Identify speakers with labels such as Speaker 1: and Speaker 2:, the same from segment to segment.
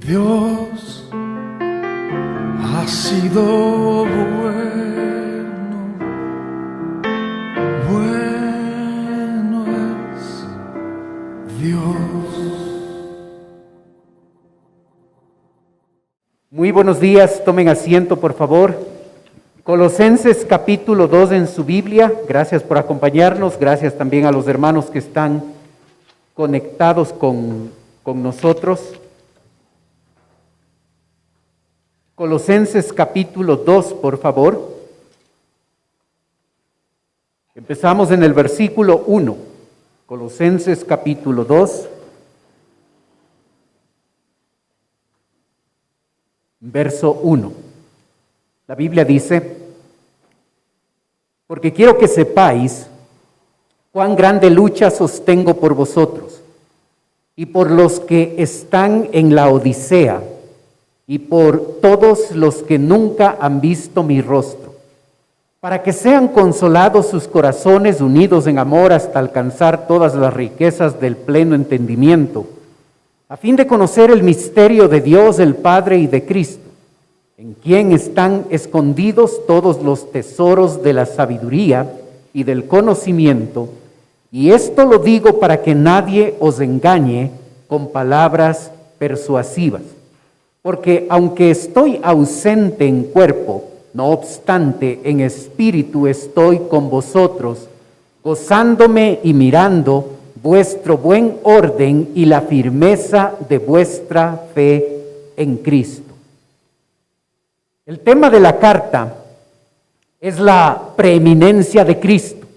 Speaker 1: Dios ha sido bueno, bueno es Dios.
Speaker 2: Muy buenos días, tomen asiento por favor. Colosenses capítulo 2 en su Biblia. Gracias por acompañarnos, gracias también a los hermanos que están conectados con nosotros. Colosenses capítulo 2, por favor. Empezamos en el versículo 1. Colosenses capítulo 2. Verso 1. La Biblia dice: porque quiero que sepáis cuán grande lucha sostengo por vosotros y por los que están en la Odisea y por todos los que nunca han visto mi rostro, para que sean consolados sus corazones unidos en amor hasta alcanzar todas las riquezas del pleno entendimiento, a fin de conocer el misterio de Dios el Padre y de Cristo, en quien están escondidos todos los tesoros de la sabiduría y del conocimiento. Y esto lo digo para que nadie os engañe con palabras persuasivas. Porque aunque estoy ausente en cuerpo, no obstante en espíritu estoy con vosotros, gozándome y mirando vuestro buen orden y la firmeza de vuestra fe en Cristo. El tema de la carta es la preeminencia de Cristo.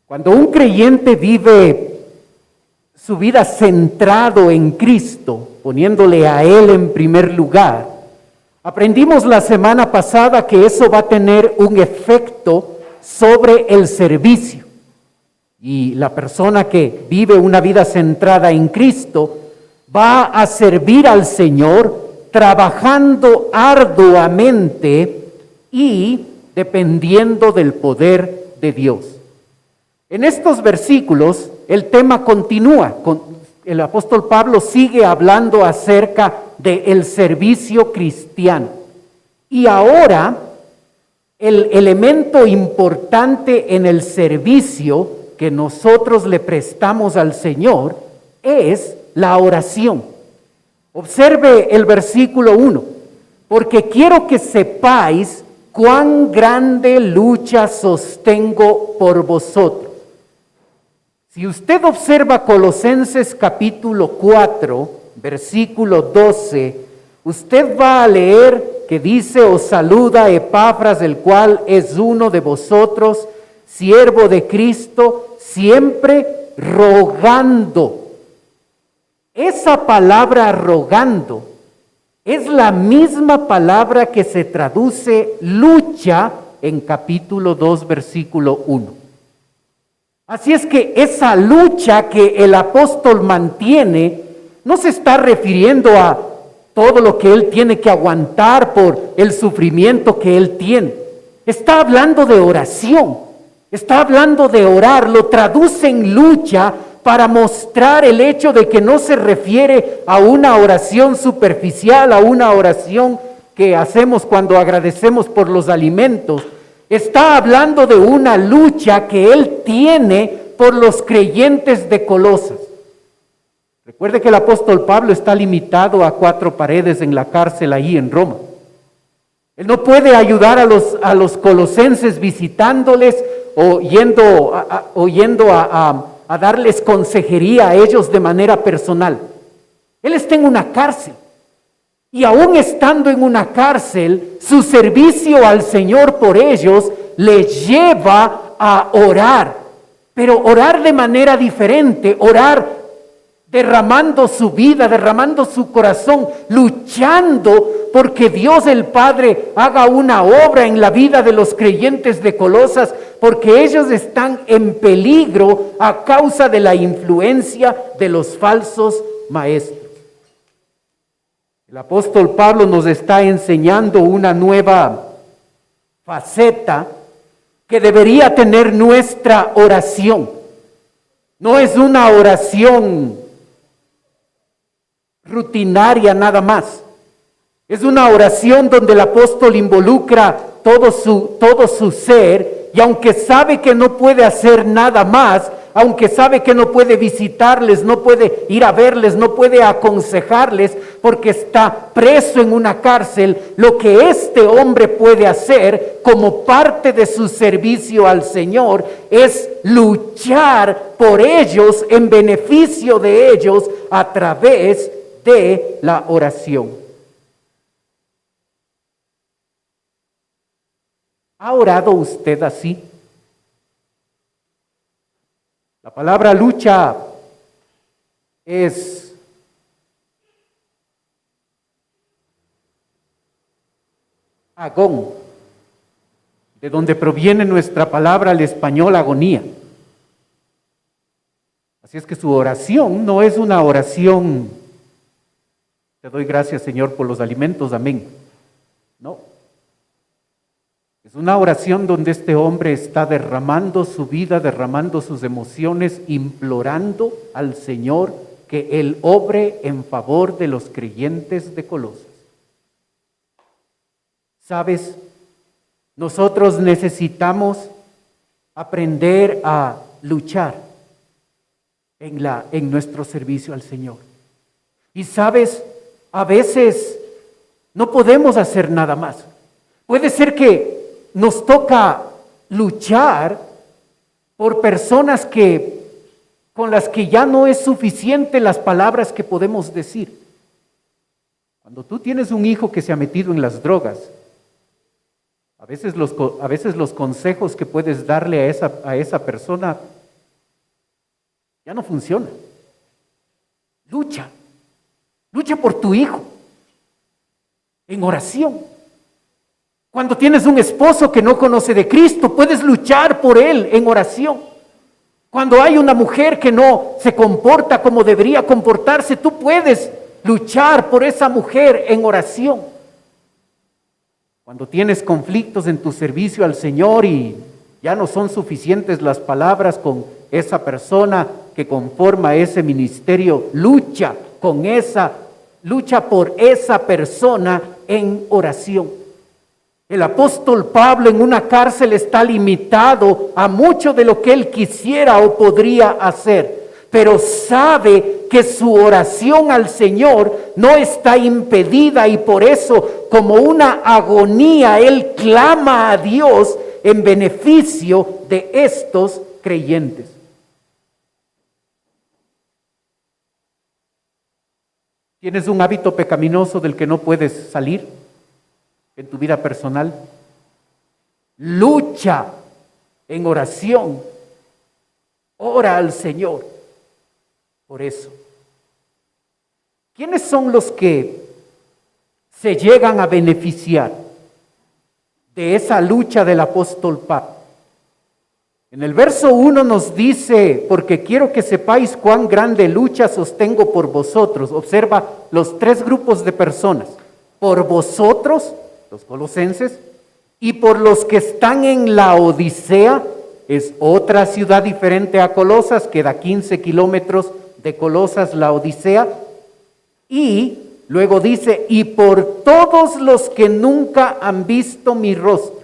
Speaker 2: Cuando un creyente vive su vida centrado en Cristo, poniéndole a Él en primer lugar, aprendimos la semana pasada que eso va a tener un efecto sobre el servicio. Y la persona que vive una vida centrada en Cristo va a servir al Señor trabajando arduamente y dependiendo del poder de Dios. En estos versículos el tema continúa. El apóstol Pablo sigue hablando acerca del servicio cristiano. Y ahora el elemento importante en el servicio que nosotros le prestamos al Señor es la oración. Observe el versículo 1. Porque quiero que sepáis cuán grande lucha sostengo por vosotros. Si usted observa Colosenses capítulo 4, versículo 12, usted va a leer que dice: os saluda Epafras, el cual es uno de vosotros, siervo de Cristo, siempre rogando. Esa palabra rogando es la misma palabra que se traduce lucha en capítulo 2, versículo 1. Así es que esa lucha que el apóstol mantiene no se está refiriendo a todo lo que él tiene que aguantar por el sufrimiento que él tiene. Está hablando de oración, está hablando de orar, lo traduce en lucha para mostrar el hecho de que no se refiere a una oración superficial, a una oración que hacemos cuando agradecemos por los alimentos. Está hablando de una lucha que él tiene por los creyentes de Colosas. Recuerde que el apóstol Pablo está limitado a 4 paredes en la cárcel ahí en Roma. Él no puede ayudar a los colosenses visitándoles o yendo a darles consejería a ellos de manera personal. Él está en una cárcel. Y aún estando en una cárcel, su servicio al Señor por ellos le lleva a orar, pero orar de manera diferente, orar derramando su vida, derramando su corazón, luchando porque Dios el Padre haga una obra en la vida de los creyentes de Colosas, porque ellos están en peligro a causa de la influencia de los falsos maestros. El apóstol Pablo nos está enseñando una nueva faceta que debería tener nuestra oración. No es una oración rutinaria nada más. Es una oración donde el apóstol involucra todo su ser, y aunque sabe que no puede hacer nada más, aunque sabe que no puede visitarles, no puede ir a verles, no puede aconsejarles, porque está preso en una cárcel, lo que este hombre puede hacer como parte de su servicio al Señor es luchar por ellos, en beneficio de ellos, a través de la oración. ¿Ha orado usted así? La palabra lucha es agón, de donde proviene nuestra palabra al español agonía. Así es que su oración no es una oración, te doy gracias, Señor, por los alimentos, amén. No. Es una oración donde este hombre está derramando su vida, derramando sus emociones, implorando al Señor que Él obre en favor de los creyentes de Colosas. ¿Sabes? Nosotros necesitamos aprender a luchar en nuestro servicio al Señor. Y sabes, a veces no podemos hacer nada más. Puede ser que nos toca luchar por personas con las que ya no es suficiente las palabras que podemos decir. Cuando tú tienes un hijo que se ha metido en las drogas, a veces los consejos que puedes darle a esa persona ya no funcionan. Lucha por tu hijo en oración. Cuando tienes un esposo que no conoce de Cristo, puedes luchar por él en oración. Cuando hay una mujer que no se comporta como debería comportarse, tú puedes luchar por esa mujer en oración. Cuando tienes conflictos en tu servicio al Señor y ya no son suficientes las palabras con esa persona que conforma ese ministerio, lucha por esa persona en oración. El apóstol Pablo en una cárcel está limitado a mucho de lo que él quisiera o podría hacer, pero sabe que su oración al Señor no está impedida y por eso, como una agonía, él clama a Dios en beneficio de estos creyentes. ¿Tienes un hábito pecaminoso del que no puedes salir en tu vida personal? Lucha en oración. Ora al Señor por eso. ¿Quiénes son los que se llegan a beneficiar de esa lucha del apóstol Pablo? En el verso 1 nos dice, porque quiero que sepáis cuán grande lucha sostengo por vosotros. Observa los tres grupos de personas. Por vosotros, los colosenses, y por los que están en Laodicea, es otra ciudad diferente a Colosas, queda 15 kilómetros de Colosas, Laodicea, y luego dice, y por todos los que nunca han visto mi rostro.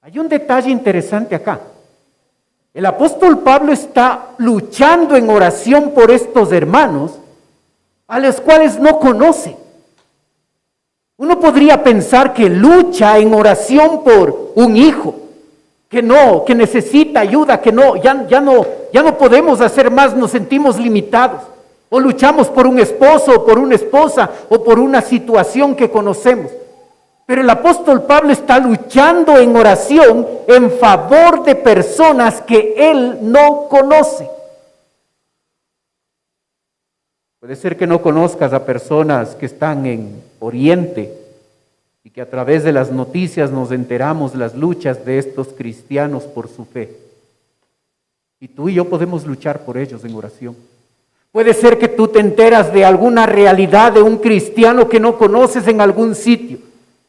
Speaker 2: Hay un detalle interesante acá. El apóstol Pablo está luchando en oración por estos hermanos, a los cuales no conoce. Uno podría pensar que lucha en oración por un hijo, que necesita ayuda, que ya no podemos hacer más, nos sentimos limitados. O luchamos por un esposo, o por una esposa, o por una situación que conocemos. Pero el apóstol Pablo está luchando en oración en favor de personas que él no conoce. Puede ser que no conozcas a personas que están en Oriente y que a través de las noticias nos enteramos las luchas de estos cristianos por su fe. Y tú y yo podemos luchar por ellos en oración. Puede ser que tú te enteras de alguna realidad de un cristiano que no conoces en algún sitio.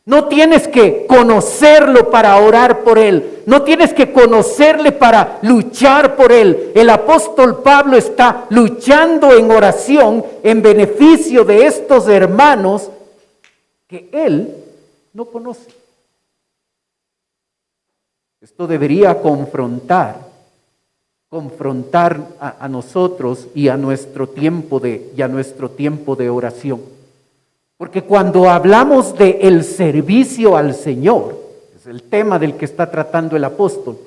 Speaker 2: No tienes que conocerlo para orar por él. No tienes que conocerle para luchar por él. El apóstol Pablo está luchando en oración en beneficio de estos hermanos que él no conoce. Esto debería confrontar a nosotros y a nuestro tiempo de oración. Porque cuando hablamos de el servicio al Señor, es el tema del que está tratando el apóstol,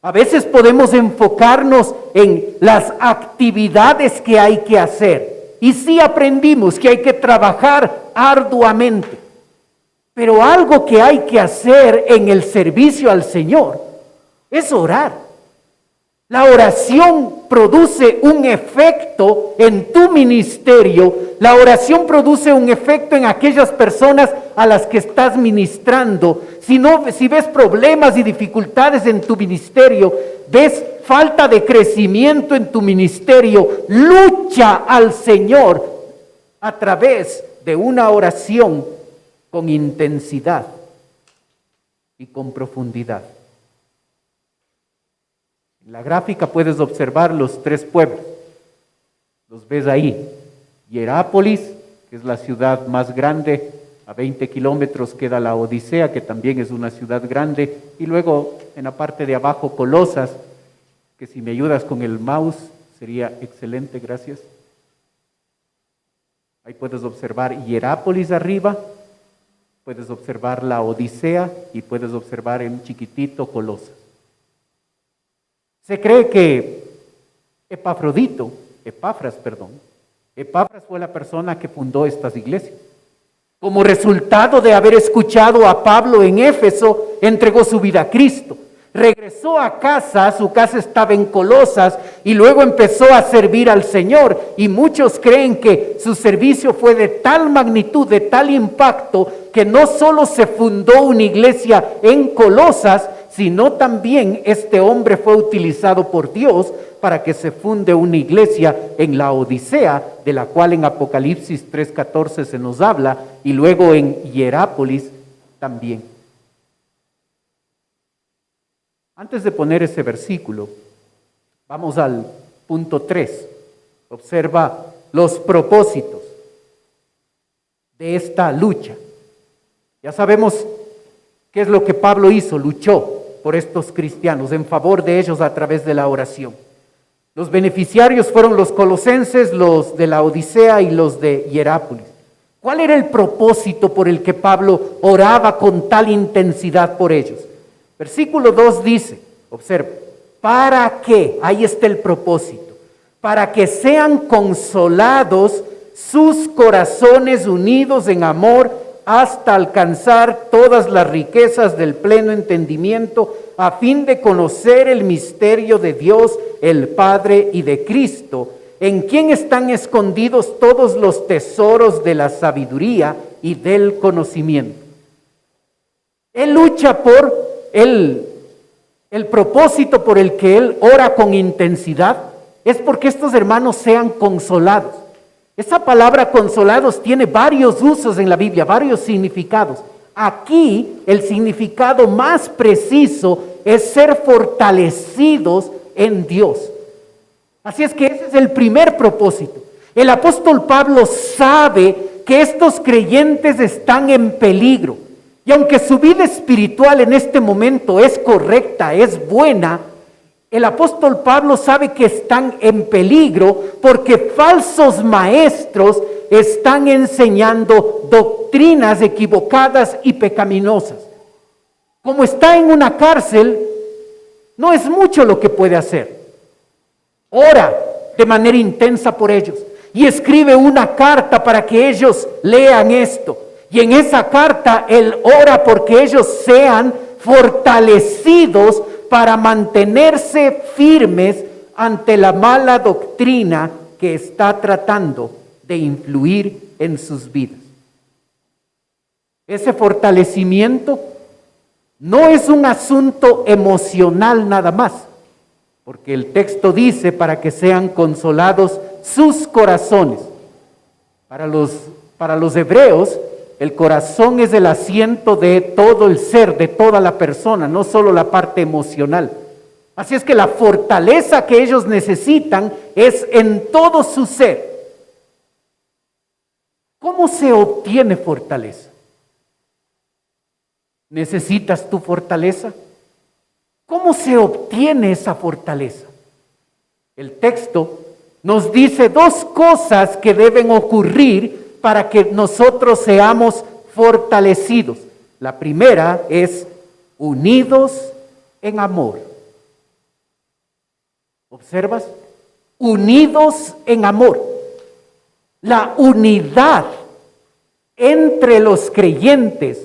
Speaker 2: a veces podemos enfocarnos en las actividades que hay que hacer. Y sí aprendimos que hay que trabajar arduamente. Pero algo que hay que hacer en el servicio al Señor es orar. La oración produce un efecto en tu ministerio. La oración produce un efecto en aquellas personas a las que estás ministrando. Si ves problemas y dificultades en tu ministerio, ves falta de crecimiento en tu ministerio, lucha al Señor a través de una oración con intensidad y con profundidad. En la gráfica puedes observar los 3 pueblos. Los ves ahí. Hierápolis, que es la ciudad más grande, a 20 kilómetros queda la Odisea, que también es una ciudad grande, y luego en la parte de abajo Colosas, que si me ayudas con el mouse sería excelente, gracias. Ahí puedes observar Hierápolis arriba, puedes observar la Odisea y puedes observar en chiquitito Colosas. Se cree que Epafras fue la persona que fundó estas iglesias. Como resultado de haber escuchado a Pablo en Éfeso, entregó su vida a Cristo. Regresó a casa, su casa estaba en Colosas, y luego empezó a servir al Señor. Y muchos creen que su servicio fue de tal magnitud, de tal impacto, que no solo se fundó una iglesia en Colosas, sino también este hombre fue utilizado por Dios para que se funde una iglesia en la Odisea, de la cual en Apocalipsis 3:14 se nos habla, y luego en Hierápolis también. Antes de poner ese versículo, vamos al punto 3. Observa los propósitos de esta lucha. Ya sabemos qué es lo que Pablo hizo, luchó por estos cristianos, en favor de ellos a través de la oración. Los beneficiarios fueron los colosenses, los de la Odisea y los de Hierápolis. ¿Cuál era el propósito por el que Pablo oraba con tal intensidad por ellos? Versículo 2 dice, observa, ¿para qué? Ahí está el propósito. Para que sean consolados sus corazones unidos en amor hasta alcanzar todas las riquezas del pleno entendimiento, a fin de conocer el misterio de Dios, el Padre, y de Cristo, en quien están escondidos todos los tesoros de la sabiduría y del conocimiento. Él lucha por el propósito por el que él ora con intensidad, es porque estos hermanos sean consolados. Esa palabra consolados tiene varios usos en la Biblia, varios significados. Aquí el significado más preciso es ser fortalecidos en Dios. Así es que ese es el primer propósito. El apóstol Pablo sabe que estos creyentes están en peligro. Y aunque su vida espiritual en este momento es correcta, es buena, el apóstol Pablo sabe que están en peligro porque falsos maestros están enseñando doctrinas equivocadas y pecaminosas. Como está en una cárcel, no es mucho lo que puede hacer. Ora de manera intensa por ellos y escribe una carta para que ellos lean esto. Y en esa carta él ora porque ellos sean fortalecidos para mantenerse firmes ante la mala doctrina que está tratando de influir en sus vidas. Ese fortalecimiento no es un asunto emocional nada más, porque el texto dice para que sean consolados sus corazones. Para los hebreos, el corazón es el asiento de todo el ser, de toda la persona, no solo la parte emocional. Así es que la fortaleza que ellos necesitan es en todo su ser. ¿Cómo se obtiene fortaleza? ¿Necesitas tu fortaleza? ¿Cómo se obtiene esa fortaleza? El texto nos dice dos cosas que deben ocurrir para que nosotros seamos fortalecidos. La primera es unidos en amor. ¿Observas? Unidos en amor. La unidad entre los creyentes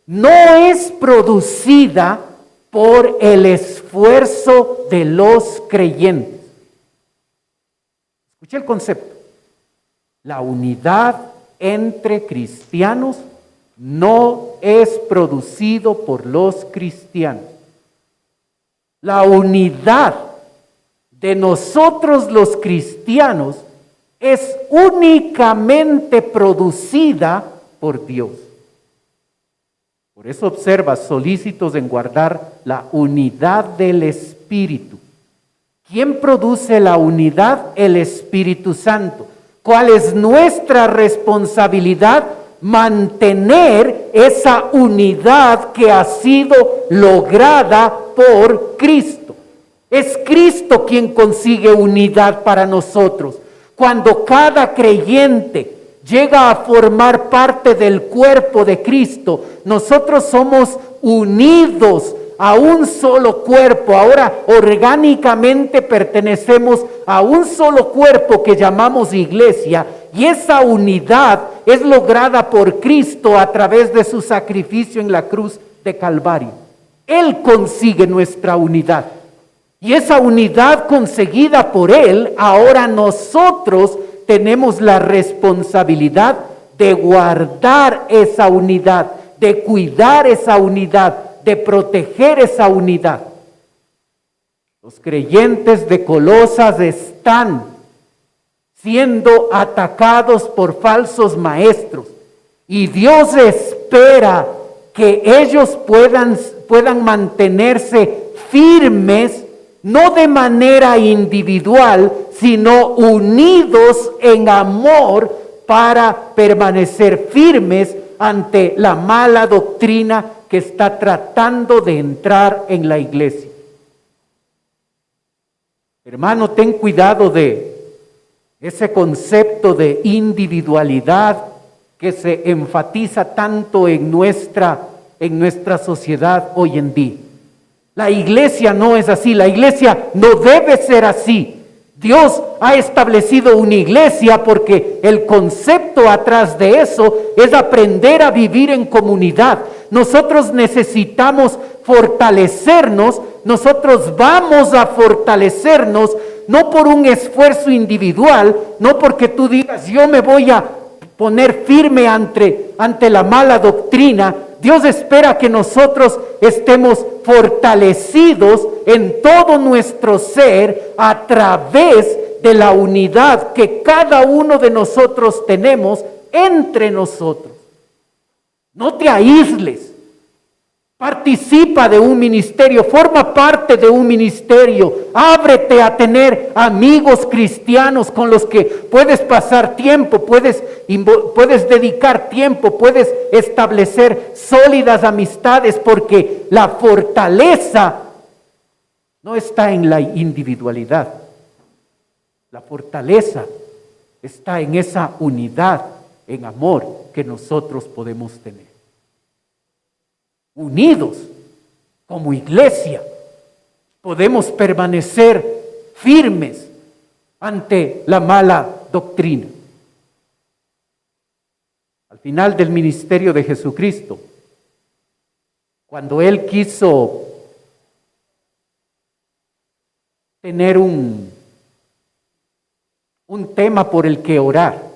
Speaker 2: no es producida por el esfuerzo de los creyentes. Escuche el concepto. La unidad entre cristianos no es producido por los cristianos. La unidad de nosotros los cristianos es únicamente producida por Dios. Por eso observa, solícitos en guardar la unidad del Espíritu. ¿Quién produce la unidad? El Espíritu Santo. ¿Cuál es nuestra responsabilidad? Mantener esa unidad que ha sido lograda por Cristo. Es Cristo quien consigue unidad para nosotros. Cuando cada creyente llega a formar parte del cuerpo de Cristo, nosotros somos unidos a un solo cuerpo. Ahora orgánicamente pertenecemos a un solo cuerpo que llamamos iglesia, y esa unidad es lograda por Cristo a través de su sacrificio en la cruz de Calvario. Él consigue nuestra unidad, y esa unidad conseguida por Él, ahora nosotros tenemos la responsabilidad de guardar esa unidad, de cuidar esa unidad, de proteger esa unidad. Los creyentes de Colosas están siendo atacados por falsos maestros, y Dios espera que ellos puedan mantenerse firmes, no de manera individual, sino unidos en amor para permanecer firmes ante la mala doctrina que está tratando de entrar en la iglesia. Hermano, ten cuidado de ese concepto de individualidad que se enfatiza tanto en nuestra sociedad hoy en día. La iglesia no es así, la iglesia no debe ser así. Dios ha establecido una iglesia porque el concepto atrás de eso es aprender a vivir en comunidad. Nosotros necesitamos fortalecernos, nosotros vamos a fortalecernos no por un esfuerzo individual, no porque tú digas yo me voy a poner firme ante la mala doctrina. Dios espera que nosotros estemos fortalecidos en todo nuestro ser a través de la unidad que cada uno de nosotros tenemos entre nosotros. No te aísles. Participa de un ministerio, forma parte de un ministerio, ábrete a tener amigos cristianos con los que puedes pasar tiempo, puedes dedicar tiempo, puedes establecer sólidas amistades, porque la fortaleza no está en la individualidad. La fortaleza está en esa unidad, en amor que nosotros podemos tener. Unidos como iglesia, podemos permanecer firmes ante la mala doctrina. Al final del ministerio de Jesucristo, cuando Él quiso tener un tema por el que orar,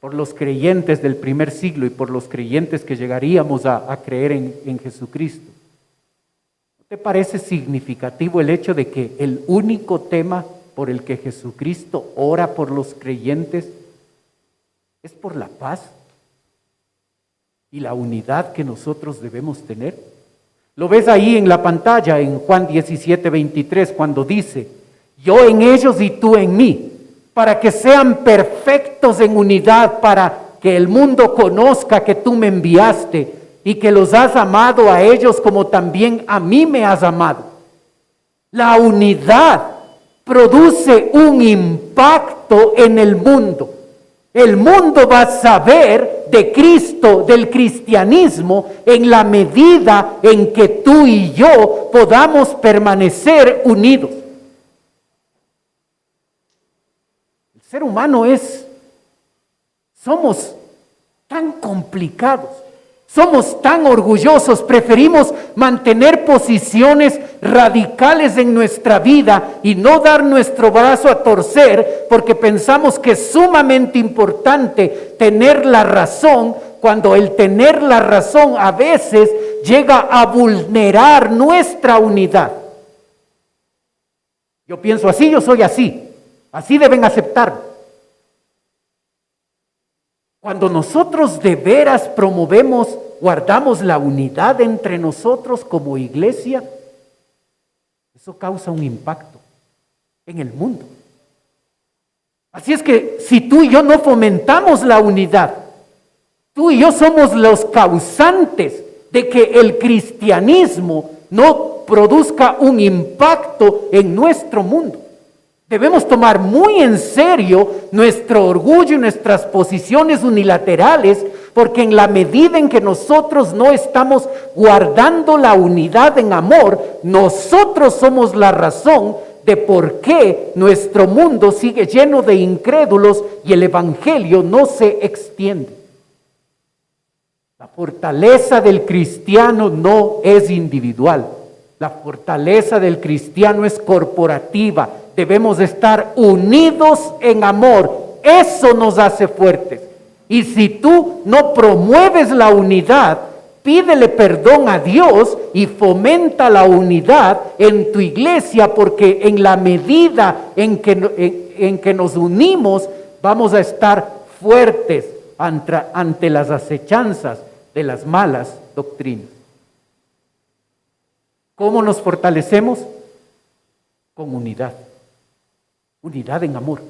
Speaker 2: por los creyentes del primer siglo y por los creyentes que llegaríamos a creer en Jesucristo. ¿No te parece significativo el hecho de que el único tema por el que Jesucristo ora por los creyentes es por la paz? y la unidad que nosotros debemos tener. Lo ves ahí en la pantalla en Juan 17:23 cuando dice: yo en ellos y tú en mí, para que sean perfectos en unidad, para que el mundo conozca que tú me enviaste y que los has amado a ellos como también a mí me has amado. La unidad produce un impacto en el mundo. El mundo va a saber de Cristo, del cristianismo, en la medida en que tú y yo podamos permanecer unidos. El ser humano somos tan complicados, somos tan orgullosos, preferimos mantener posiciones radicales en nuestra vida y no dar nuestro brazo a torcer porque pensamos que es sumamente importante tener la razón, cuando el tener la razón a veces llega a vulnerar nuestra unidad. Yo pienso así, yo soy así deben aceptarlo. Cuando nosotros de veras promovemos, guardamos la unidad entre nosotros como iglesia, eso causa un impacto en el mundo. Así es que si tú y yo no fomentamos la unidad, tú y yo somos los causantes de que el cristianismo no produzca un impacto en nuestro mundo. Debemos tomar muy en serio nuestro orgullo y nuestras posiciones unilaterales, porque en la medida en que nosotros no estamos guardando la unidad en amor, nosotros somos la razón de por qué nuestro mundo sigue lleno de incrédulos y el evangelio no se extiende. La fortaleza del cristiano no es individual, la fortaleza del cristiano es corporativa. Debemos estar unidos en amor. Eso nos hace fuertes. Y si tú no promueves la unidad, pídele perdón a Dios y fomenta la unidad en tu iglesia, porque en la medida en que nos unimos, vamos a estar fuertes ante las acechanzas de las malas doctrinas. ¿Cómo nos fortalecemos? Con unidad. Unidad en amor.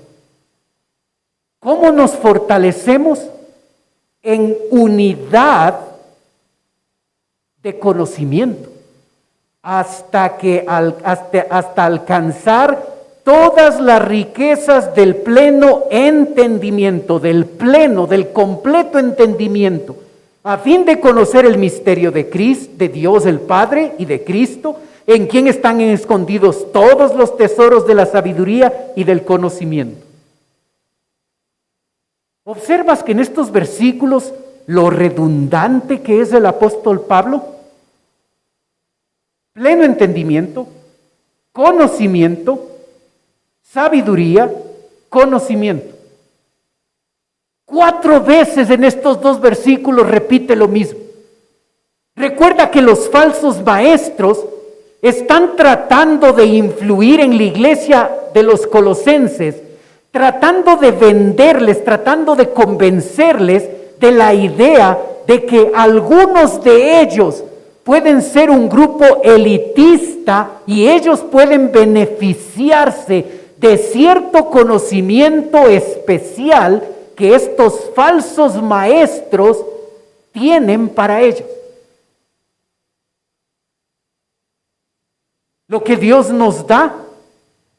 Speaker 2: ¿Cómo nos fortalecemos? En unidad de conocimiento, hasta alcanzar todas las riquezas del pleno entendimiento, del completo entendimiento, a fin de conocer el misterio de Cristo, de Dios el Padre y de Cristo, en quien están escondidos todos los tesoros de la sabiduría y del conocimiento. ¿Observas que en estos versículos lo redundante que es el apóstol Pablo? Pleno entendimiento, conocimiento, sabiduría, conocimiento. 4 veces en estos 2 versículos repite lo mismo. Recuerda que los falsos maestros están tratando de influir en la iglesia de los colosenses, tratando de venderles, tratando de convencerles de la idea de que algunos de ellos pueden ser un grupo elitista y ellos pueden beneficiarse de cierto conocimiento especial que estos falsos maestros tienen para ellos. Lo que Dios nos da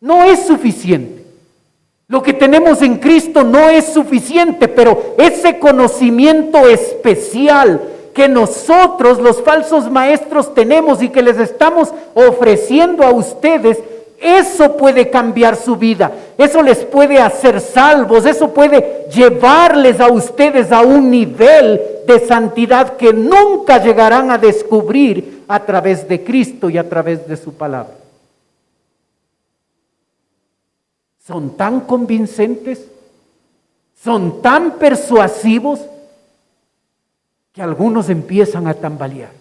Speaker 2: no es suficiente. Lo que tenemos en Cristo no es suficiente, pero ese conocimiento especial que nosotros, los falsos maestros, tenemos y que les estamos ofreciendo a ustedes, eso puede cambiar su vida, eso les puede hacer salvos, eso puede llevarles a ustedes a un nivel de santidad que nunca llegarán a descubrir a través de Cristo y a través de su palabra. Son tan convincentes, son tan persuasivos que algunos empiezan a tambalear.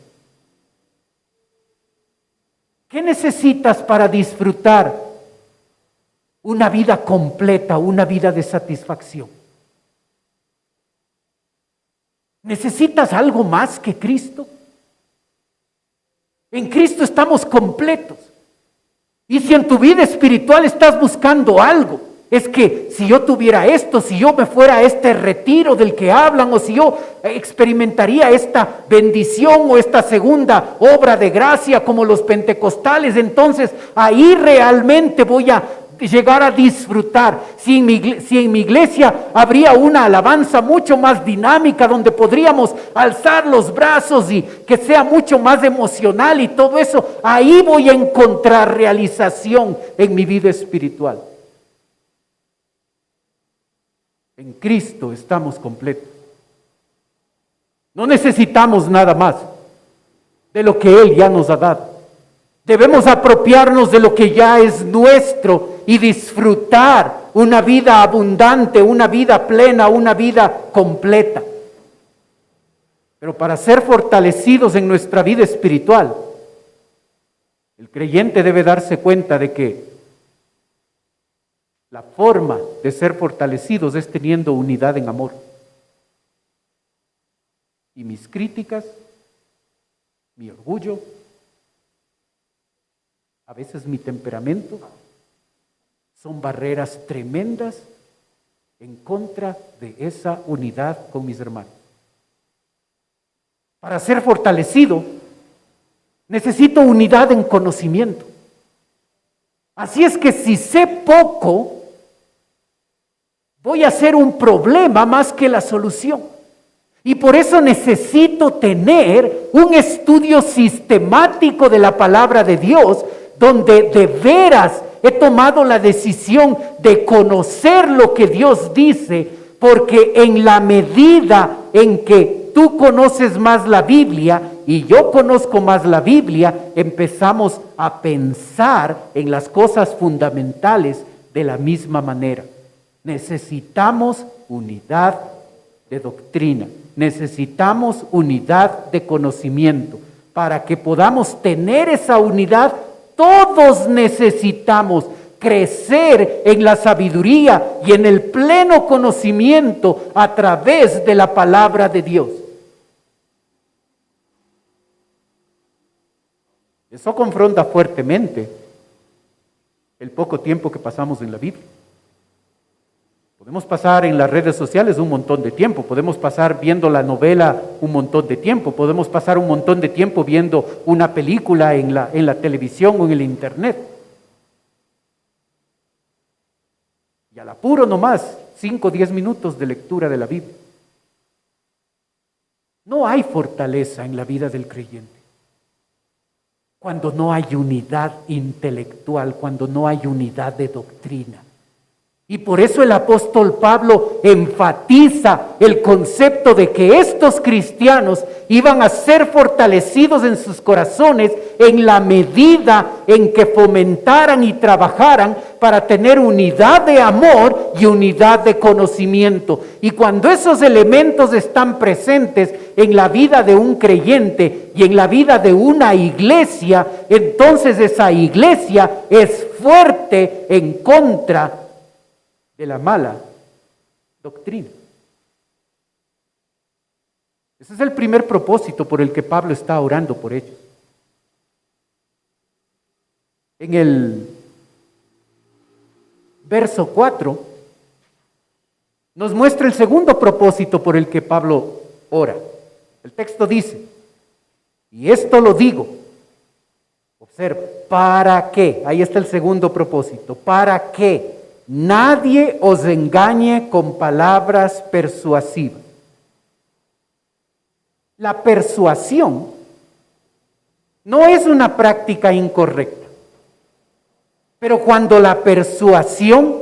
Speaker 2: ¿Qué necesitas para disfrutar una vida completa, una vida de satisfacción? ¿Necesitas algo más que Cristo? En Cristo estamos completos. Y si en tu vida espiritual estás buscando algo, es que si yo tuviera esto, si yo me fuera a este retiro del que hablan, o si yo experimentaría esta bendición o esta segunda obra de gracia como los pentecostales, entonces ahí realmente voy a llegar a disfrutar. Si en mi iglesia habría una alabanza mucho más dinámica, donde podríamos alzar los brazos y que sea mucho más emocional y todo eso, ahí voy a encontrar realización en mi vida espiritual. En Cristo estamos completos. No necesitamos nada más de lo que Él ya nos ha dado. Debemos apropiarnos de lo que ya es nuestro y disfrutar una vida abundante, una vida plena, una vida completa. Pero para ser fortalecidos en nuestra vida espiritual, el creyente debe darse cuenta de que la forma de ser fortalecidos es teniendo unidad en amor. Y mis críticas, mi orgullo, a veces mi temperamento, son barreras tremendas en contra de esa unidad con mis hermanos. Para ser fortalecido, necesito unidad en conocimiento. Así es que si sé poco, voy a ser un problema más que la solución. Y por eso necesito tener un estudio sistemático de la palabra de Dios, donde de veras he tomado la decisión de conocer lo que Dios dice, porque en la medida en que tú conoces más la Biblia y yo conozco más la Biblia, empezamos a pensar en las cosas fundamentales de la misma manera. Necesitamos unidad de doctrina, necesitamos unidad de conocimiento. Para que podamos tener esa unidad, todos necesitamos crecer en la sabiduría y en el pleno conocimiento a través de la palabra de Dios. Eso confronta fuertemente el poco tiempo que pasamos en la Biblia. Podemos pasar en las redes sociales un montón de tiempo, podemos pasar viendo la novela un montón de tiempo, podemos pasar un montón de tiempo viendo una película en la televisión o en el internet. Y al apuro nomás, 5 o 10 minutos de lectura de la Biblia. No hay fortaleza en la vida del creyente cuando no hay unidad intelectual, cuando no hay unidad de doctrina. Y por eso el apóstol Pablo enfatiza el concepto de que estos cristianos iban a ser fortalecidos en sus corazones en la medida en que fomentaran y trabajaran para tener unidad de amor y unidad de conocimiento. Y cuando esos elementos están presentes en la vida de un creyente y en la vida de una iglesia, entonces esa iglesia es fuerte en contra de la mala doctrina. Ese es el primer propósito por el que Pablo está orando por ellos. En el verso 4 nos muestra el segundo propósito por el que Pablo ora. El texto dice, y esto lo digo, observa, ¿para qué? Ahí está el segundo propósito, ¿para qué? Nadie os engañe con palabras persuasivas. La persuasión no es una práctica incorrecta, pero cuando la persuasión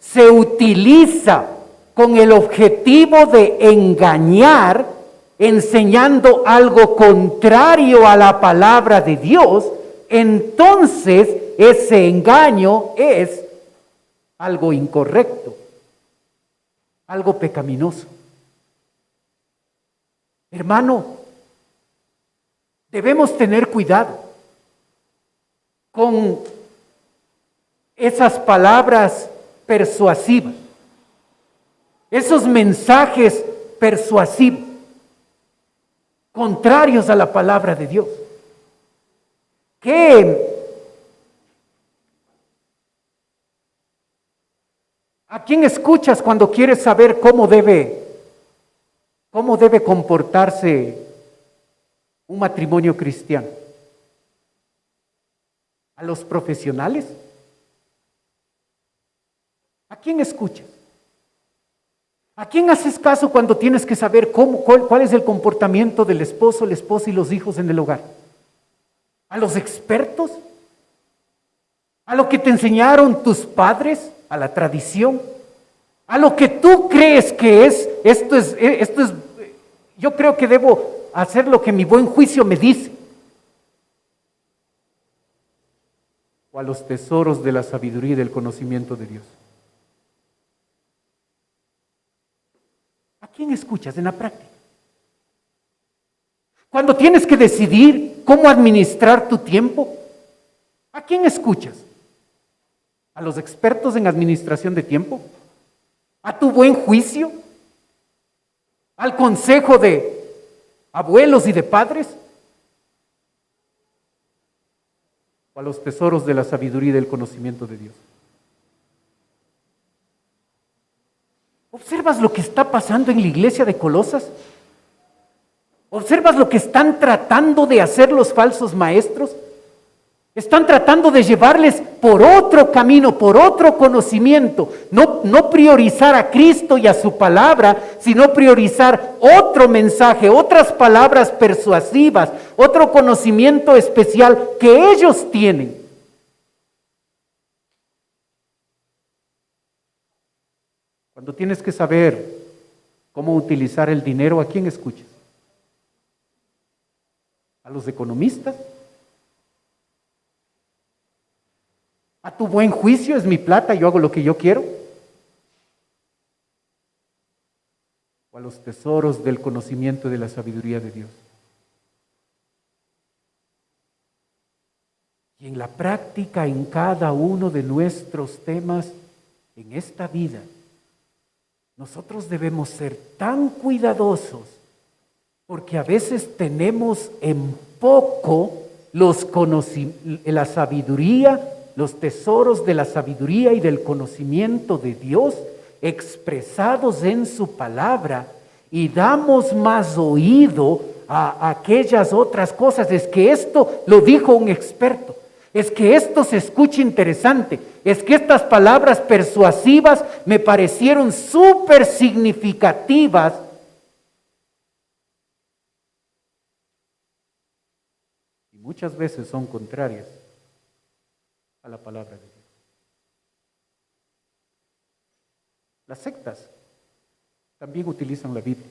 Speaker 2: se utiliza con el objetivo de engañar, enseñando algo contrario a la palabra de Dios, entonces ese engaño es algo incorrecto, algo pecaminoso. Hermano, debemos tener cuidado con esas palabras persuasivas, esos mensajes persuasivos. contrarios a la palabra de Dios. ¿A quién escuchas cuando quieres saber cómo debe comportarse un matrimonio cristiano? ¿A los profesionales? ¿A quién escuchas? ¿A quién haces caso cuando tienes que saber cuál es el comportamiento del esposo, la esposa y los hijos en el hogar? ¿A los expertos? ¿A lo que te enseñaron tus padres? ¿A la tradición? ¿A lo que tú crees que es? Yo creo que debo hacer lo que mi buen juicio me dice. ¿O a los tesoros de la sabiduría y del conocimiento de Dios? ¿A quién escuchas en la práctica? Cuando tienes que decidir cómo administrar tu tiempo, ¿a quién escuchas? ¿A los expertos en administración de tiempo? ¿A tu buen juicio? ¿Al consejo de abuelos y de padres? ¿O a los tesoros de la sabiduría y del conocimiento de Dios? ¿Observas lo que está pasando en la iglesia de Colosas? ¿Observas lo que están tratando de hacer los falsos maestros? Están tratando de llevarles por otro camino, por otro conocimiento. No priorizar a Cristo y a su palabra, sino priorizar otro mensaje, otras palabras persuasivas, otro conocimiento especial que ellos tienen. Cuando tienes que saber cómo utilizar el dinero, ¿a quién escuchas? ¿A los economistas? ¿A tu buen juicio? Es mi plata, yo hago lo que yo quiero. ¿O a los tesoros del conocimiento y de la sabiduría de Dios? Y en la práctica, en cada uno de nuestros temas, en esta vida, nosotros debemos ser tan cuidadosos, porque a veces tenemos en poco la sabiduría, los tesoros de la sabiduría y del conocimiento de Dios expresados en su palabra, y damos más oído a aquellas otras cosas. Es que esto lo dijo un experto, es que esto se escucha interesante, es que estas palabras persuasivas me parecieron súper significativas. Y muchas veces son contrarias a la palabra de Dios. Las sectas también utilizan la Biblia.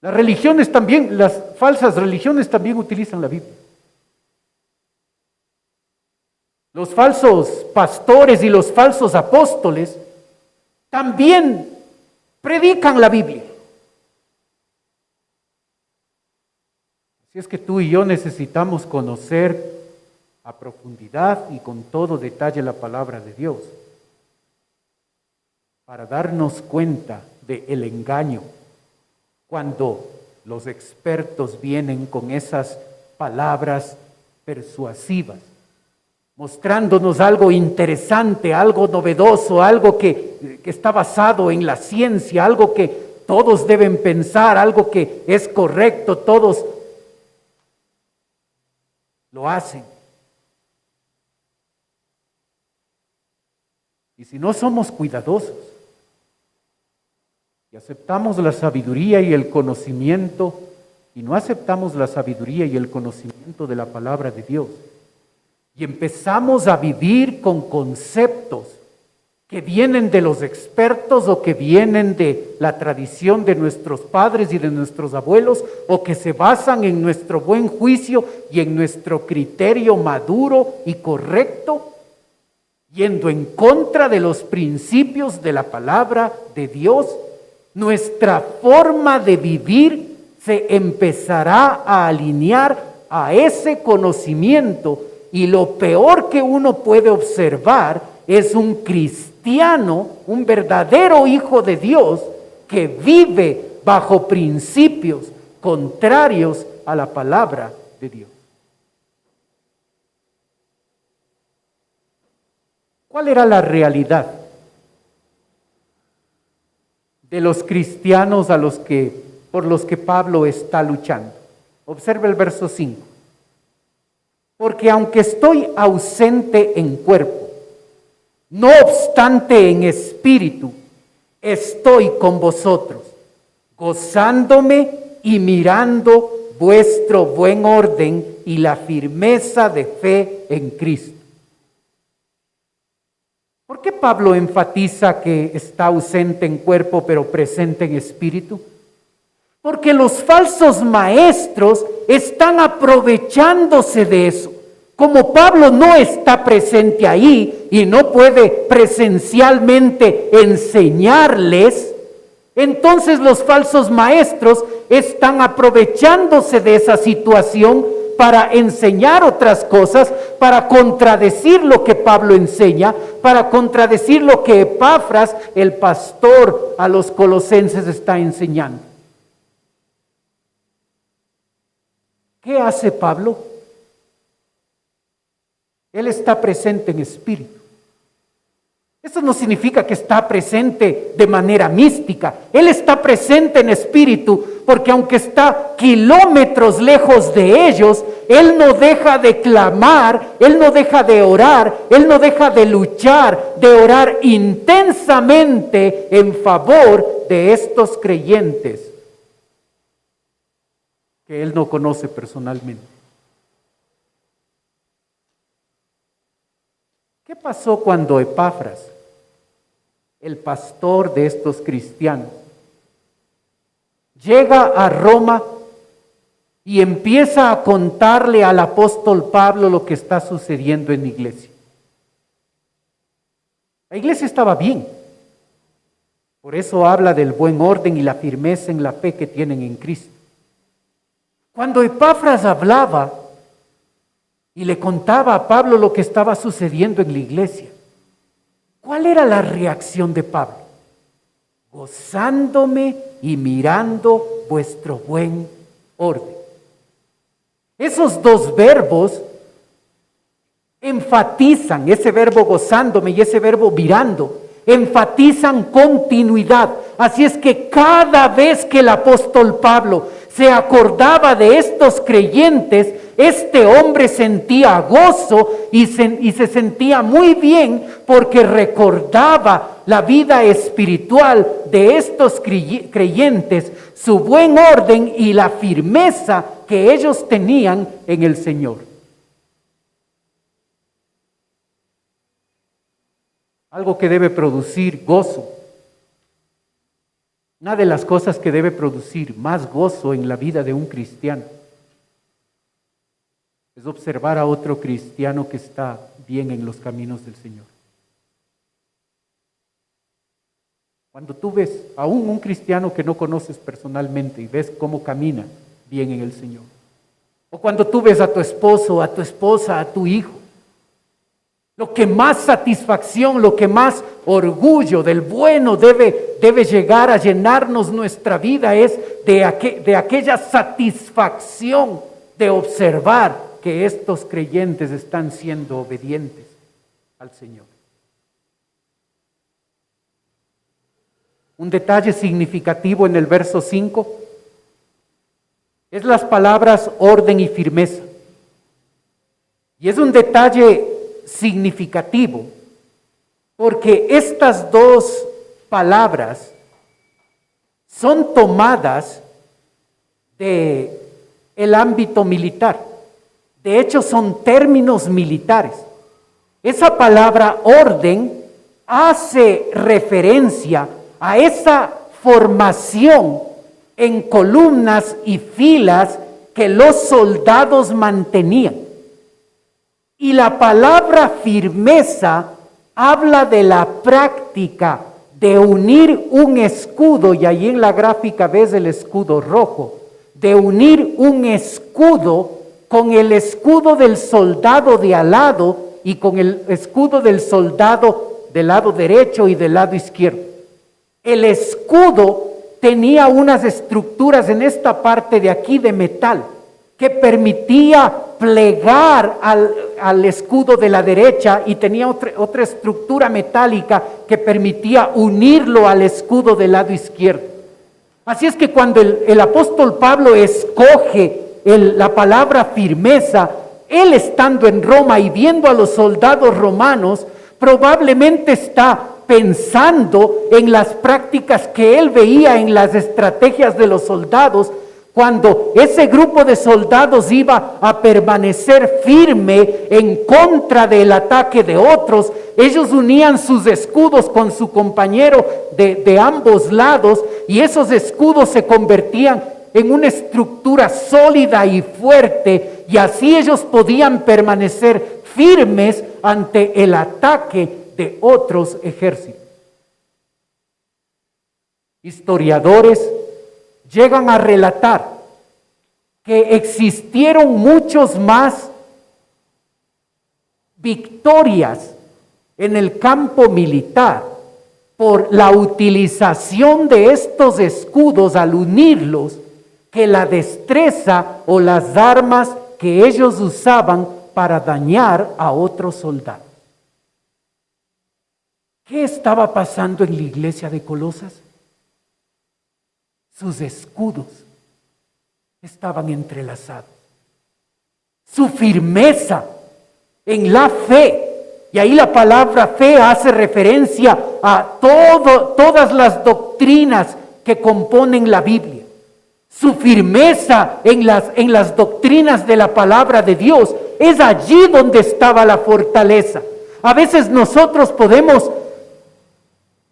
Speaker 2: Las religiones también, las falsas religiones también utilizan la Biblia. Los falsos pastores y los falsos apóstoles también predican la Biblia. Así es que tú y yo necesitamos conocer a profundidad y con todo detalle la palabra de Dios para darnos cuenta del engaño cuando los expertos vienen con esas palabras persuasivas, mostrándonos algo interesante, algo novedoso, algo que está basado en la ciencia, algo que todos deben pensar, algo que es correcto, todos lo hacen. Y si no somos cuidadosos y aceptamos la sabiduría y el conocimiento, y no aceptamos la sabiduría y el conocimiento de la palabra de Dios, y empezamos a vivir con conceptos que vienen de los expertos o que vienen de la tradición de nuestros padres y de nuestros abuelos, o que se basan en nuestro buen juicio y en nuestro criterio maduro y correcto, yendo en contra de los principios de la palabra de Dios, nuestra forma de vivir se empezará a alinear a ese conocimiento. Y lo peor que uno puede observar es un cristiano, un verdadero hijo de Dios, que vive bajo principios, contrarios a la palabra de Dios. ¿Cuál era la realidad de los cristianos por los que Pablo está luchando? Observe el verso 5. Porque aunque estoy ausente en cuerpo, no obstante en espíritu, estoy con vosotros, gozándome y mirando vuestro buen orden y la firmeza de fe en Cristo. ¿Por qué Pablo enfatiza que está ausente en cuerpo pero presente en espíritu? Porque los falsos maestros están aprovechándose de eso. Como Pablo no está presente ahí y no puede presencialmente enseñarles, entonces los falsos maestros están aprovechándose de esa situación para enseñar otras cosas, para contradecir lo que Pablo enseña, para contradecir lo que Epafras, el pastor a los colosenses, está enseñando. ¿Qué hace Pablo? Él está presente en espíritu. Eso no significa que está presente de manera mística. Él está presente en espíritu porque aunque está kilómetros lejos de ellos, Él no deja de clamar, Él no deja de orar, Él no deja de luchar, de orar intensamente en favor de estos creyentes que Él no conoce personalmente. ¿Qué pasó cuando Epafras, el pastor de estos cristianos, llega a Roma y empieza a contarle al apóstol Pablo lo que está sucediendo en la iglesia? La iglesia estaba bien. Por eso habla del buen orden y la firmeza en la fe que tienen en Cristo. Cuando Epafras hablaba y le contaba a Pablo lo que estaba sucediendo en la iglesia, ¿cuál era la reacción de Pablo? Gozándome y mirando vuestro buen orden. Esos dos verbos enfatizan, ese verbo gozándome y ese verbo mirando, enfatizan continuidad. Así es que cada vez que el apóstol Pablo se acordaba de estos creyentes, este hombre sentía gozo y se sentía muy bien porque recordaba la vida espiritual de estos creyentes, su buen orden y la firmeza que ellos tenían en el Señor. Algo que debe producir gozo. Una de las cosas que debe producir más gozo en la vida de un cristiano es observar a otro cristiano que está bien en los caminos del Señor. Cuando tú ves a un cristiano que no conoces personalmente y ves cómo camina bien en el Señor, o cuando tú ves a tu esposo, a tu esposa, a tu hijo, lo que más satisfacción, lo que más orgullo del bueno debe llegar a llenarnos nuestra vida es de aquella satisfacción de observar que estos creyentes están siendo obedientes al Señor. Un detalle significativo en el verso 5 es las palabras orden y firmeza. Y es un detalle significativo porque estas dos palabras son tomadas del ámbito militar. De hecho, son términos militares. Esa palabra orden hace referencia a esa formación en columnas y filas que los soldados mantenían. Y la palabra firmeza habla de la práctica de unir un escudo, y ahí en la gráfica ves el escudo rojo, de unir un escudo con el escudo del soldado de al lado y con el escudo del soldado del lado derecho y del lado izquierdo. El escudo tenía unas estructuras en esta parte de aquí de metal que permitía plegar al escudo de la derecha, y tenía otra estructura metálica que permitía unirlo al escudo del lado izquierdo. Así es que cuando el apóstol Pablo escoge la palabra firmeza, él estando en Roma y viendo a los soldados romanos, probablemente está pensando en las prácticas que él veía en las estrategias de los soldados. Cuando ese grupo de soldados iba a permanecer firme en contra del ataque de otros, ellos unían sus escudos con su compañero de ambos lados, y esos escudos se convertían en una estructura sólida y fuerte, y así ellos podían permanecer firmes ante el ataque de otros ejércitos. Historiadores llegan a relatar que existieron muchos más victorias en el campo militar por la utilización de estos escudos al unirlos, que la destreza o las armas que ellos usaban para dañar a otros soldados. ¿Qué estaba pasando en la iglesia de Colosas? Sus escudos estaban entrelazados. Su firmeza en la fe, y ahí la palabra fe hace referencia a todas las doctrinas que componen la Biblia. Su firmeza en las doctrinas de la palabra de Dios, es allí donde estaba la fortaleza. A veces nosotros podemos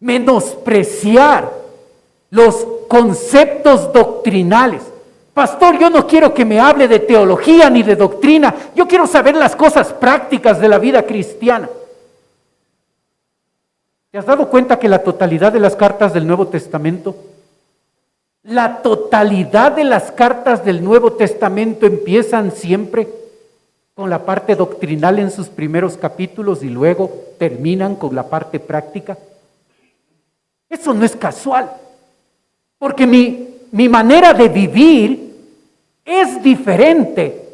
Speaker 2: menospreciar los conceptos doctrinales. Pastor, yo no quiero que me hable de teología ni de doctrina, yo quiero saber las cosas prácticas de la vida cristiana. ¿Te has dado cuenta que la totalidad de las cartas del Nuevo Testamento, la totalidad de las cartas del Nuevo Testamento empiezan siempre con la parte doctrinal en sus primeros capítulos y luego terminan con la parte práctica? Eso no es casual, porque mi manera de vivir es diferente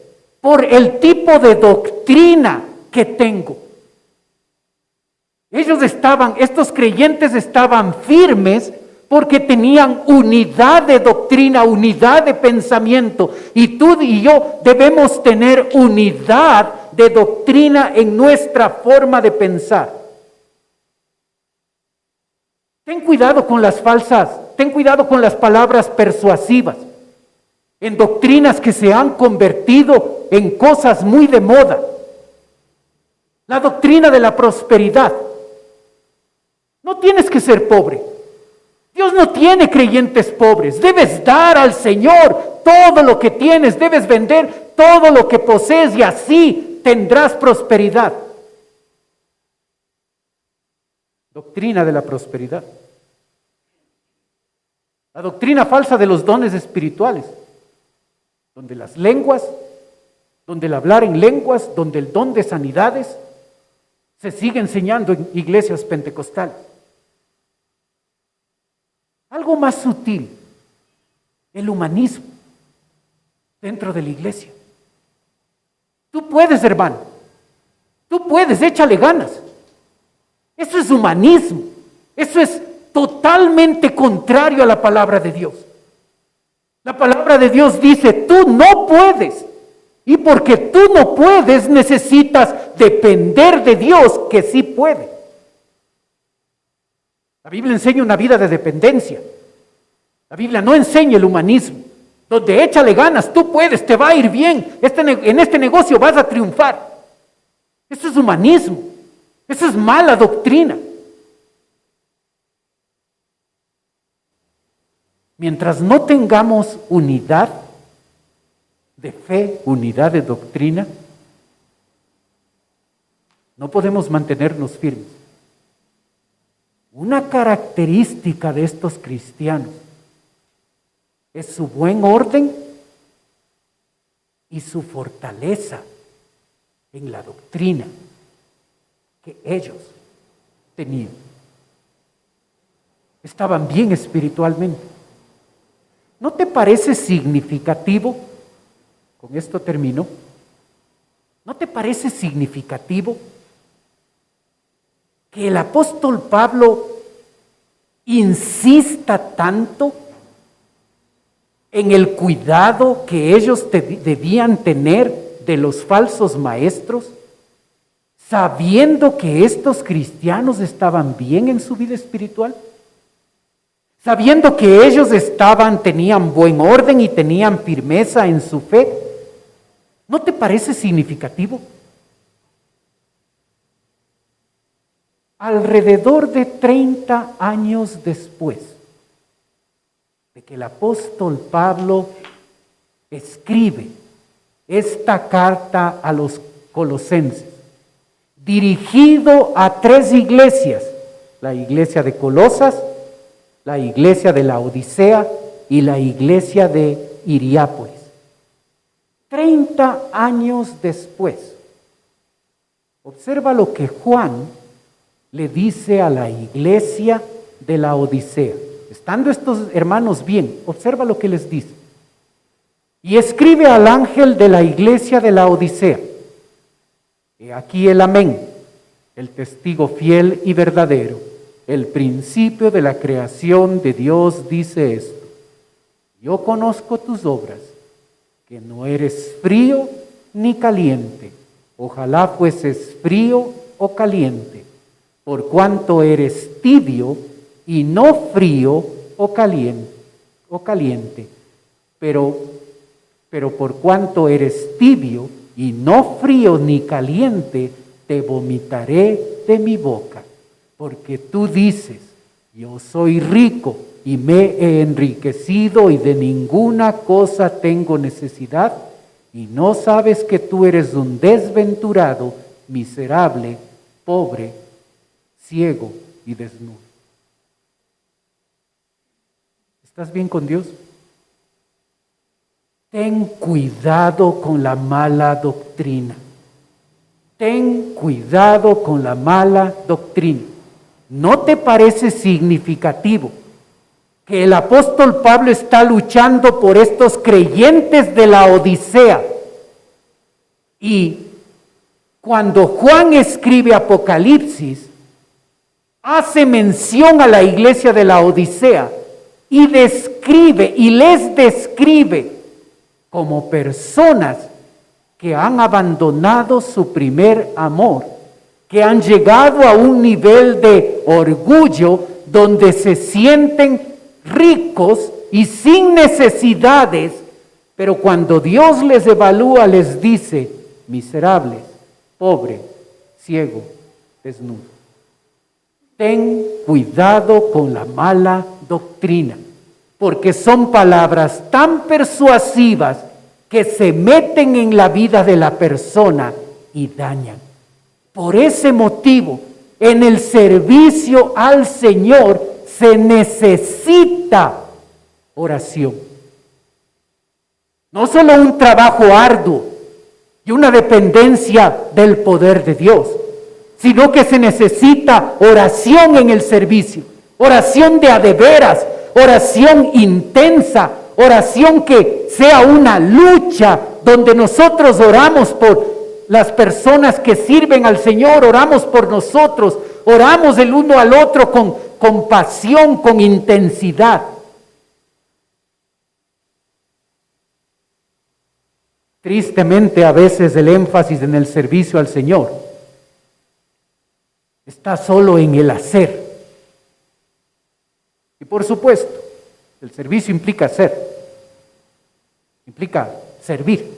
Speaker 2: por el tipo de doctrina que tengo. Estos creyentes estaban firmes porque tenían unidad de doctrina, unidad de pensamiento, y tú y yo debemos tener unidad de doctrina en nuestra forma de pensar. Ten cuidado con las palabras persuasivas, en doctrinas que se han convertido en cosas muy de moda. La doctrina de la prosperidad. No tienes que ser pobre. Dios no tiene creyentes pobres. Debes dar al Señor todo lo que tienes. Debes vender todo lo que posees y así tendrás prosperidad. Doctrina de la prosperidad. La doctrina falsa de los dones espirituales, donde las lenguas, donde el hablar en lenguas, donde el don de sanidades se sigue enseñando en iglesias pentecostales. Algo más sutil, el humanismo dentro de la iglesia. Tú puedes, hermano, tú puedes, échale ganas. Eso es humanismo, eso es totalmente contrario a la palabra de Dios. La palabra de Dios dice, tú no puedes, y porque tú no puedes, necesitas depender de Dios, que sí puede. La Biblia enseña una vida de dependencia. La Biblia no enseña el humanismo, donde échale ganas, tú puedes, te va a ir bien, en este negocio vas a triunfar. Eso es humanismo, eso es mala doctrina. Mientras no tengamos unidad de fe, unidad de doctrina, no podemos mantenernos firmes. Una característica de estos cristianos es su buen orden y su fortaleza en la doctrina que ellos tenían. Estaban bien espiritualmente. ¿No te parece significativo? Con esto termino. ¿No te parece significativo que el apóstol Pablo insista tanto en el cuidado que ellos debían tener de los falsos maestros, sabiendo que estos cristianos estaban bien en su vida espiritual? Sabiendo que ellos tenían buen orden y tenían firmeza en su fe. ¿No te parece significativo? Alrededor de 30 años después de que el apóstol Pablo escribe esta carta a los colosenses, dirigido a 3 iglesias, la iglesia de Colosas, la iglesia de Laodicea y la iglesia de Hierápolis. 30 años después, observa lo que Juan le dice a la iglesia de Laodicea. Estando estos hermanos bien, observa lo que les dice. Y escribe al ángel de la iglesia de Laodicea: he aquí el amén, el testigo fiel y verdadero, el principio de la creación de Dios, dice esto: yo conozco tus obras, que no eres frío ni caliente. Ojalá fueses frío o caliente, por cuanto eres tibio y no frío o caliente. Pero por cuanto eres tibio y no frío ni caliente, te vomitaré de mi boca. Porque tú dices: yo soy rico y me he enriquecido y de ninguna cosa tengo necesidad, y no sabes que tú eres un desventurado, miserable, pobre, ciego y desnudo. ¿Estás bien con Dios? Ten cuidado con la mala doctrina. Ten cuidado con la mala doctrina. ¿No te parece significativo que el apóstol Pablo está luchando por estos creyentes de la Odisea? Y cuando Juan escribe Apocalipsis, hace mención a la iglesia de la Odisea y les describe como personas que han abandonado su primer amor, que han llegado a un nivel de orgullo donde se sienten ricos y sin necesidades, pero cuando Dios les evalúa les dice: miserables, pobre, ciego, desnudo. Ten cuidado con la mala doctrina, porque son palabras tan persuasivas que se meten en la vida de la persona y dañan. Por ese motivo, en el servicio al Señor se necesita oración. No solo un trabajo arduo y una dependencia del poder de Dios, sino que se necesita oración en el servicio, oración de a de veras, oración intensa, oración que sea una lucha donde nosotros oramos por las personas que sirven al Señor, oramos por nosotros, oramos el uno al otro con pasión, con intensidad. Tristemente, a veces el énfasis en el servicio al Señor está solo en el hacer. Y por supuesto, el servicio implica hacer, implica servir.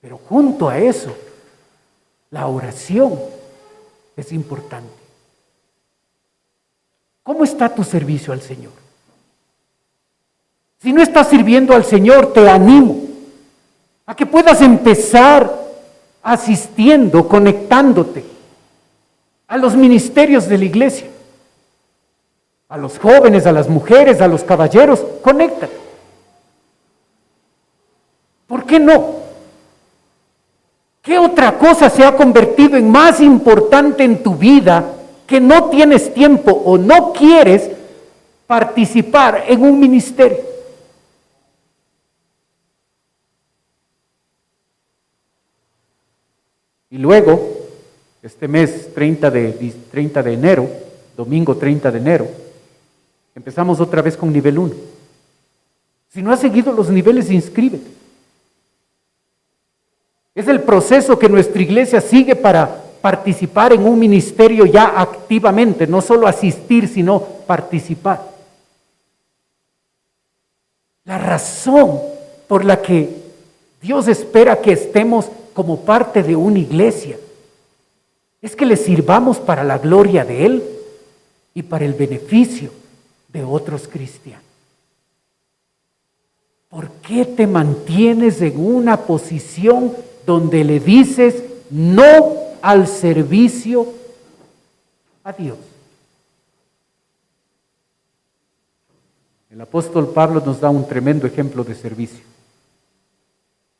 Speaker 2: Pero junto a eso, la oración es importante. ¿Cómo está tu servicio al Señor? Si no estás sirviendo al Señor, te animo a que puedas empezar asistiendo, conectándote a los ministerios de la iglesia, a los jóvenes, a las mujeres, a los caballeros. Conéctate. ¿Por qué no? ¿Qué otra cosa se ha convertido en más importante en tu vida que no tienes tiempo o no quieres participar en un ministerio. Y luego, este mes 30 de enero, domingo 30 de enero, empezamos otra vez con nivel 1. Si no has seguido los niveles, inscríbete. Es el proceso que nuestra iglesia sigue para participar en un ministerio ya activamente, no solo asistir, sino participar. La razón por la que Dios espera que estemos como parte de una iglesia es que le sirvamos para la gloria de Él y para el beneficio de otros cristianos. ¿Por qué te mantienes en una posición donde le dices no al servicio a Dios? El apóstol Pablo nos da un tremendo ejemplo de servicio.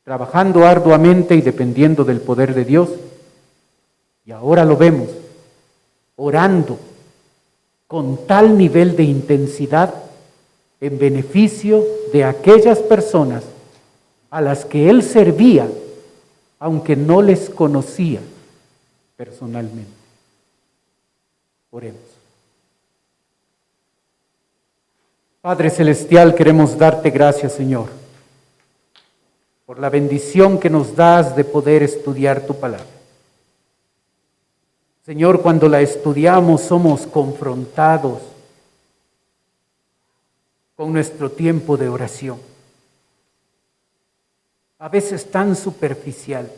Speaker 2: Trabajando arduamente y dependiendo del poder de Dios, y ahora lo vemos, orando con tal nivel de intensidad en beneficio de aquellas personas a las que él servía, aunque no les conocía personalmente. Oremos. Padre Celestial, queremos darte gracias, Señor, por la bendición que nos das de poder estudiar tu palabra. Señor, cuando la estudiamos somos confrontados con nuestro tiempo de oración. A veces tan superficial,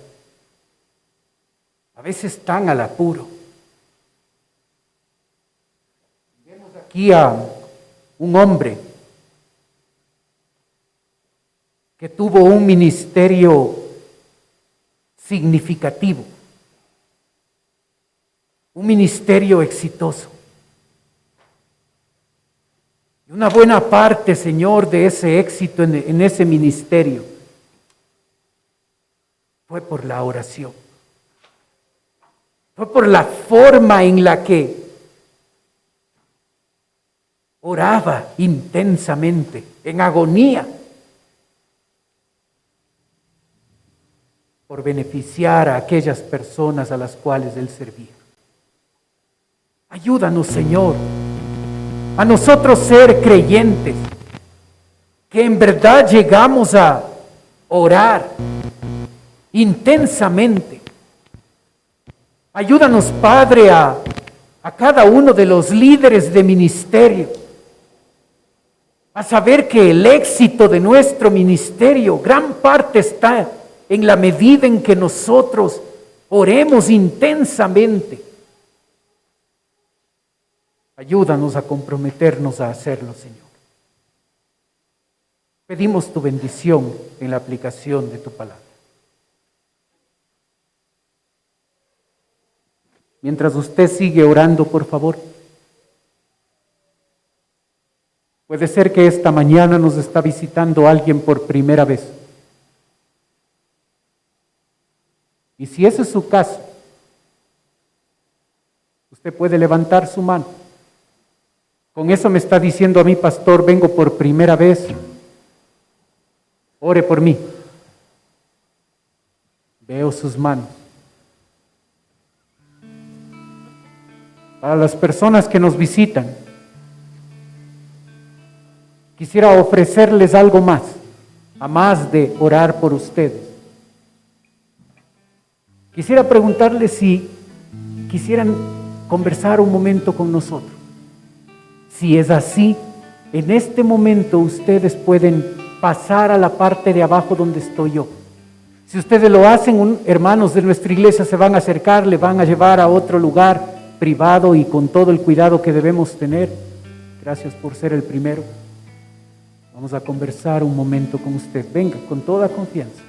Speaker 2: a veces tan al apuro. Vemos aquí a un hombre que tuvo un ministerio significativo, un ministerio exitoso. Y una buena parte, Señor, de ese éxito en ese ministerio fue por la oración. Fue por la forma en la que oraba intensamente, en agonía, por beneficiar a aquellas personas a las cuales él servía. Ayúdanos, Señor, a nosotros ser creyentes, que en verdad llegamos a orar intensamente. Ayúdanos, Padre, a cada uno de los líderes de ministerio a saber que el éxito de nuestro ministerio, gran parte está en la medida en que nosotros oremos intensamente. Ayúdanos a comprometernos a hacerlo, Señor. Pedimos tu bendición en la aplicación de tu palabra. Mientras usted sigue orando, por favor. Puede ser que esta mañana nos está visitando alguien por primera vez. Y si ese es su caso, usted puede levantar su mano. Con eso me está diciendo a mí, pastor, vengo por primera vez. Ore por mí. Veo sus manos. Para las personas que nos visitan, quisiera ofrecerles algo más, a más de orar por ustedes. Quisiera preguntarles si quisieran conversar un momento con nosotros. Si es así, en este momento ustedes pueden pasar a la parte de abajo donde estoy yo. Si ustedes lo hacen, hermanos de nuestra iglesia se van a acercar, le van a llevar a otro lugar privado y con todo el cuidado que debemos tener. Gracias por ser el primero. Vamos a conversar un momento con usted. Venga, con toda confianza.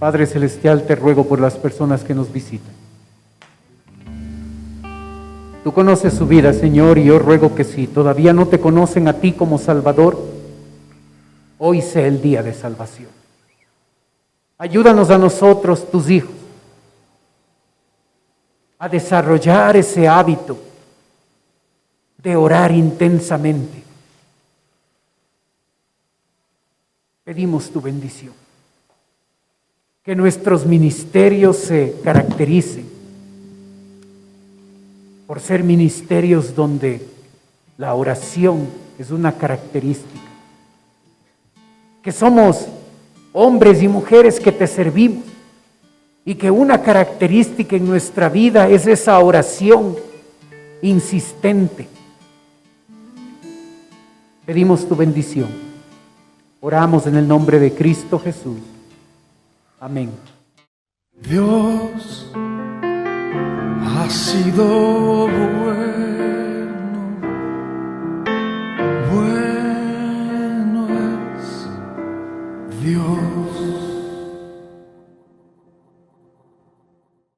Speaker 2: Padre Celestial, te ruego por las personas que nos visitan. Tú conoces su vida, Señor, y yo ruego que si todavía no te conocen a ti como Salvador, hoy sea el día de salvación. Ayúdanos a nosotros, tus hijos, a desarrollar ese hábito de orar intensamente. Pedimos tu bendición. Que nuestros ministerios se caractericen por ser ministerios donde la oración es una característica. Que somos hombres y mujeres que te servimos y que una característica en nuestra vida es esa oración insistente. Pedimos tu bendición. Oramos en el nombre de Cristo Jesús. Amén.
Speaker 1: Dios ha sido bueno.